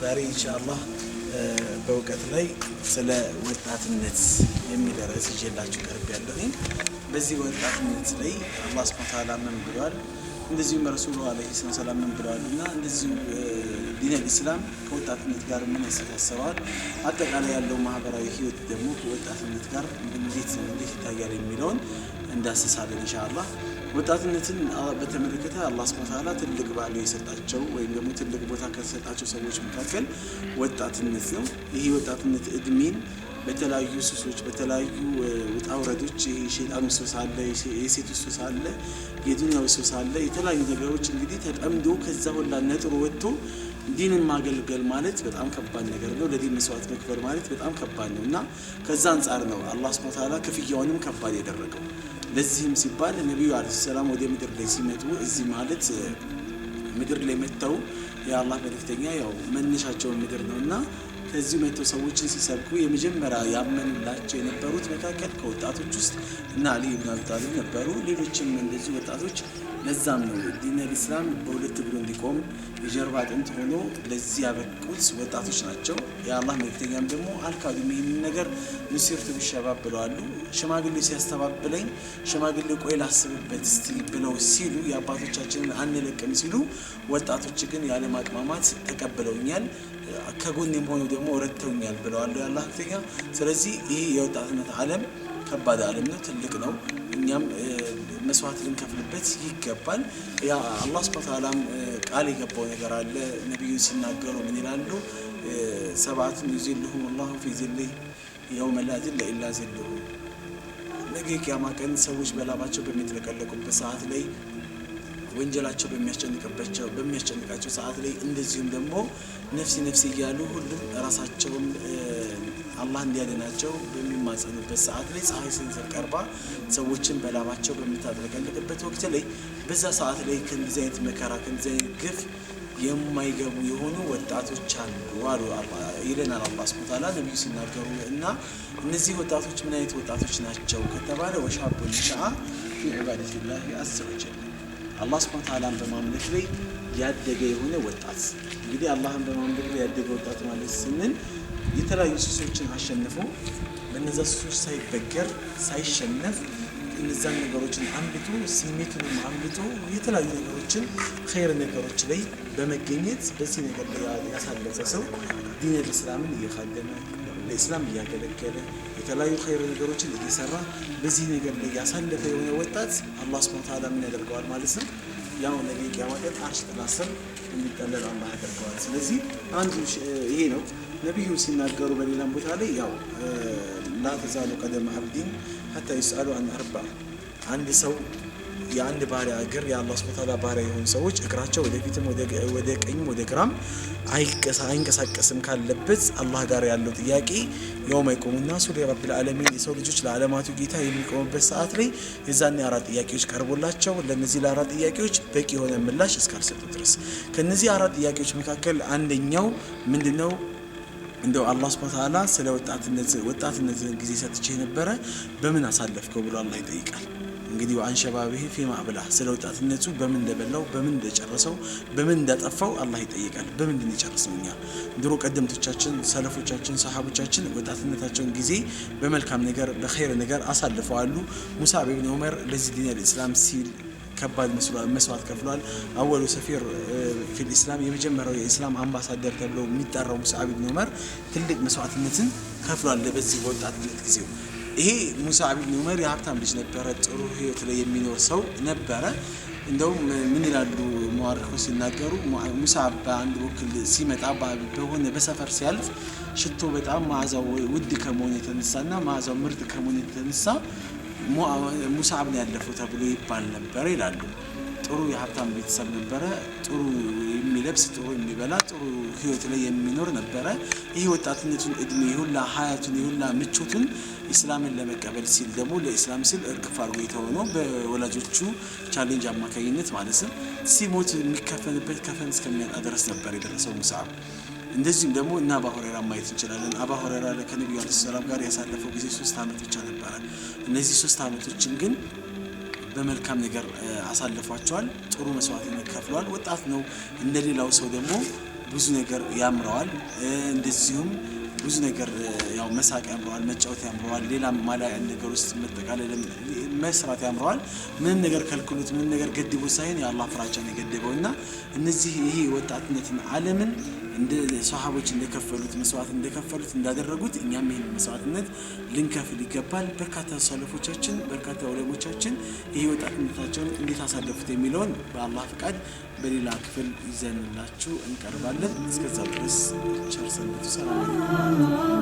ዛሬ ኢንሻአላህ በእውቀት ላይ ስለ ወጣትነት የሚደረስ ይዤላችሁ ቀርቤያለሁ። በዚህ ወጣትነት ላይ አላህ ሱብሓነሁ ወተዓላ ምን ብሏል? እንደዚሁም ረሱሉ አለይሂ ሰላም ምን ብለዋልና እንደዚሁ ዲነል ኢስላም ከወጣትነት ጋር ምን ያስተሳስረዋል፣ አጠቃላይ ያለው ማህበራዊ ህይወት ደግሞ ከወጣትነት ጋር እንዴት ይታያል የሚለውን እንዳስሳለን ኢንሻአላህ። ወጣትነትን በተመለከተ አላህ ሱብሓነሁ ወተዓላ ትልቅ ባሉ የሰጣቸው ወይም ደግሞ ትልቅ ቦታ ከሰጣቸው ሰዎች መካከል ወጣትነት ነው። ይህ ወጣትነት እድሜን በተለያዩ ሱሶች በተለያዩ ውጣ ውረዶች የሸይጣን ሱስ አለ፣ የሴት ሱስ አለ፣ የዱንያው ሱስ አለ፣ የተለያዩ ነገሮች እንግዲህ ተጠምዶ ከዛ ሁላ ነጥሮ ወጥቶ ዲንን ማገልገል ማለት በጣም ከባድ ነገር ነው። ለዲን መስዋዕት መክፈል ማለት በጣም ከባድ ነው እና ከዛ አንጻር ነው አላህ ሱብሓነሁ ወተዓላ ክፍያውንም ከባድ ያደረገው። ለዚህም ሲባል ነብዩ አለይሂ ሰላም ወደ ምድር ላይ ሲመጡ እዚህ ማለት ምድር ላይ መጥተው የአላህ መልእክተኛ ያው መነሻቸው ምድር ነውና ከዚህ መጥተው ሰዎችን ሲሰብኩ የመጀመሪያ ያመኑላቸው የነበሩት መካከል ከወጣቶች ውስጥ እና አሊ ኢብኑ አቢ ጣሊብ ነበሩ። ሌሎችም እንደዚህ ወጣቶች ለዛም ነው ዲነል ኢስላም በሁለት እግሩ እንዲቆም የጀርባ አጥንት ሆኖ ለዚህ ያበቁት ወጣቶች ናቸው። የአላህ መልእክተኛም ደግሞ አልካዱም ይህንን ነገር ንሲርቱ ቢሸባብ ብለዋሉ። ሽማግሌ ሲያስተባብለኝ ሽማግሌ ቆይ ላስብበት እስቲ ብለው ሲሉ የአባቶቻችንን አንለቅም ሲሉ ወጣቶች ግን ያለ ማቅማማት ተቀብለውኛል፣ ከጎኔም ሆነው ደግሞ ረድተውኛል ብለዋል የአላህ መልእክተኛ። ስለዚህ ይህ የወጣትነት ዓለም ከባድ ዓለም ነው፣ ትልቅ ነው። እኛም መስዋዕት ልንከፍልበት ይገባል። ያ አላህ ሱብሓነሁ ወተዓላም ቃል የገባው ነገር አለ። ነብዩ ሲናገሩ ምን ይላሉ? ሰብዓቱን ዩዚልሁም አላሁ ፊ ዚሊሂ የውመ ላ ዚለ ኢላ ዚልሁ። ነገ ቂያማ ቀን ሰዎች በላባቸው በሚጥለቀለቁበት ሰዓት ላይ፣ ወንጀላቸው በሚያስጨንቃቸው ሰዓት ላይ፣ እንደዚሁም ደግሞ ነፍሲ ነፍሲ እያሉ ሁሉም ራሳቸውን አላህ እንዲያድናቸው በሚማጸኑበት ሰዓት ላይ ፀሐይ ስንዝር ቀርባ ሰዎችን በላባቸው በምታጥለቀልቅበት ወቅት ላይ በዛ ሰዓት ላይ ከእንደዚህ አይነት መከራ ከእንደዚህ አይነት ግፍ የማይገቡ የሆኑ ወጣቶች አሉ ይለናል አላህ ሱብሓነሁ ወተዓላ ነብዩ ሲናገሩ። እና እነዚህ ወጣቶች ምን አይነት ወጣቶች ናቸው ከተባለ ወሻቡን ነሸአ ፊ ዒባደቲላሂ ዐዘ ወጀል፣ አላህ ሱብሓነሁ ወተዓላን በማምለክ ላይ ያደገ የሆነ ወጣት። እንግዲህ አላህን በማምለክ ላይ ያደገ ወጣት ማለት ስንል የተለያዩ ሱሶችን አሸንፎ በእነዛ ሱሶች ሳይበገር ሳይሸነፍ እነዛን ነገሮችን አምልጦ ስሜቱንም አምልጦ የተለያዩ ነገሮችን ኸይር ነገሮች ላይ በመገኘት በዚህ ነገር ላይ ያሳለፈ ሰው ዲነል ኢስላምን እየካደመ ለኢስላም እያገለገለ የተለያዩ ኸይር ነገሮችን እየሰራ በዚህ ነገር ላይ ያሳለፈ የሆነ ወጣት አላህ ሱብሓነሁ ወተዓላ ምን ያደርገዋል ማለት ነው? ያው ነገ ቂያማ ቀን አርሽ ጥላ ስር የሚጠለል አላህ ያደርገዋል። ስለዚህ አንዱ ይሄ ነው። ነብዩ ሲናገሩ በሌላም ቦታ ላይ ያው ላ ተዛሉ ቀደመ አብዲን ሐታ ይስአሉ አን አርባ፣ አንድ ሰው የአንድ ባሪያ እግር የአላህ ሱብሓነሁ ወተዓላ ባሪያ የሆኑ ሰዎች እግራቸው ወደፊትም ወደ ቀኝም ወደ ግራም አይንቀሳቀስም ካለበት አላህ ጋር ያለው ጥያቄ የውመ የቁሙ ናሱ ሊረቢል ዓለሚን፣ የሰው ልጆች ለዓለማቱ ጌታ የሚቆሙበት ሰዓት ላይ የዛኔ አራት ጥያቄዎች ቀርቦላቸው ለነዚህ ለአራት ጥያቄዎች በቂ የሆነ ምላሽ እስካልሰጡ ድረስ ከነዚህ አራት ጥያቄዎች መካከል አንደኛው ምንድነው? እንደው አላህ ሱብሓነሁ ወተዓላ ስለ ወጣትነት ጊዜ ሰጥቼ ነበረ በምን አሳለፍከው ብሎ አላህ ይጠይቃል። እንግዲህ አንሸባቢህ ፊማ አብላህ፣ ስለ ወጣትነቱ በምን እንደበላው በምን እንደጨረሰው በምን እንዳጠፋው አላህ ይጠይቃል። በምንድን የጨረሰው? እኛ ድሮ ቀደምቶቻችን ሰለፎቻችን ሰሃቦቻችን ወጣትነታቸውን ጊዜ በመልካም ነገር በኸይር ነገር አሳልፈዋል። ሙስዓብ ኢብኑ ዑመር ለዚህ ዲነል ኢስላም ሲል ከባድ መስዋዕት ከፍሏል። አወሉ ሰፊር ፊል ኢስላም፣ የመጀመሪያው የኢስላም አምባሳደር ተብሎ የሚጠራው ሙስዓብ ኢብኑ ዑመር ትልቅ መስዋዕትነትን ከፍሏል በዚህ በወጣትነት ጊዜው። ይሄ ሙስዓብ ኢብኑ ዑመር የሀብታም ልጅ ነበረ፣ ጥሩ ህይወት ላይ የሚኖር ሰው ነበረ። እንደውም ምን ይላሉ ሙአሪኾች ሲናገሩ ሙስዓብ በአንድ ወክል ሲመጣ በሆነ በሰፈር ሲያልፍ ሽቶ በጣም መዓዛው ውድ ከመሆኑ የተነሳና መዓዛው ምርጥ ከመሆኑ የተነሳ ሙስዓብ ነው ያለፈው ተብሎ ይባል ነበር ይላሉ። ጥሩ የሀብታም ቤተሰብ ነበረ፣ ጥሩ የሚለብስ ጥሩ የሚበላ ጥሩ ህይወት ላይ የሚኖር ነበረ። ይህ ወጣትነቱን እድሜ ይሁላ ሀያቱን ይሁላ ምቾቱን ኢስላምን ለመቀበል ሲል ደግሞ ለኢስላም ሲል እርግፍ አድርጎ የተሆነው በወላጆቹ ቻሌንጅ አማካኝነት ማለት ነው። ሲሞት የሚከፈንበት ከፈን እስከሚያጣ ድረስ ነበር የደረሰው ሙስዓብ። እንደዚህም ደግሞ እና አቡ ሁረይራ ማየት እንችላለን። አቡ ሁረይራ ከነብዩ አለይሂ ሰላም ጋር ያሳለፈው ጊዜ 3 አመት ብቻ ነበረ። እነዚህ 3 አመቶችን ግን በመልካም ነገር አሳልፏቸዋል። ጥሩ መስዋዕትነት ከፍሏል። ወጣት ነው። እንደሌላው ሰው ደግሞ ብዙ ነገር ያምረዋል እንደዚሁም ብዙ ነገር ያው መሳቅ ያምረዋል መጫወት ያምረዋል ሌላም ማላያ ነገር ውስጥ መጠቃለልም መስራት ያምረዋል ምን ነገር ከልክሉት ምን ነገር ገድቦ ሳይሆን የአላህ ፍራቻ ነው የገደበውና እነዚህ ይሄ ወጣትነትን ዓለምን እንደ ሷሃቦች እንደከፈሉት መስዋዕት እንደከፈሉት እንዳደረጉት እኛም ይሄን መስዋዕትነት ልንከፍል ይገባል በርካታ ሰለፎቻችን በርካታ ዑለሞቻችን ይሄ ወጣትነታቸውን እንዴት አሳለፉት የሚለውን በአላህ ፍቃድ በሌላ ክፍል ይዘንላችሁ እንቀርባለን እስከዛው ድረስ ቸር ሰንብቱ ሰላም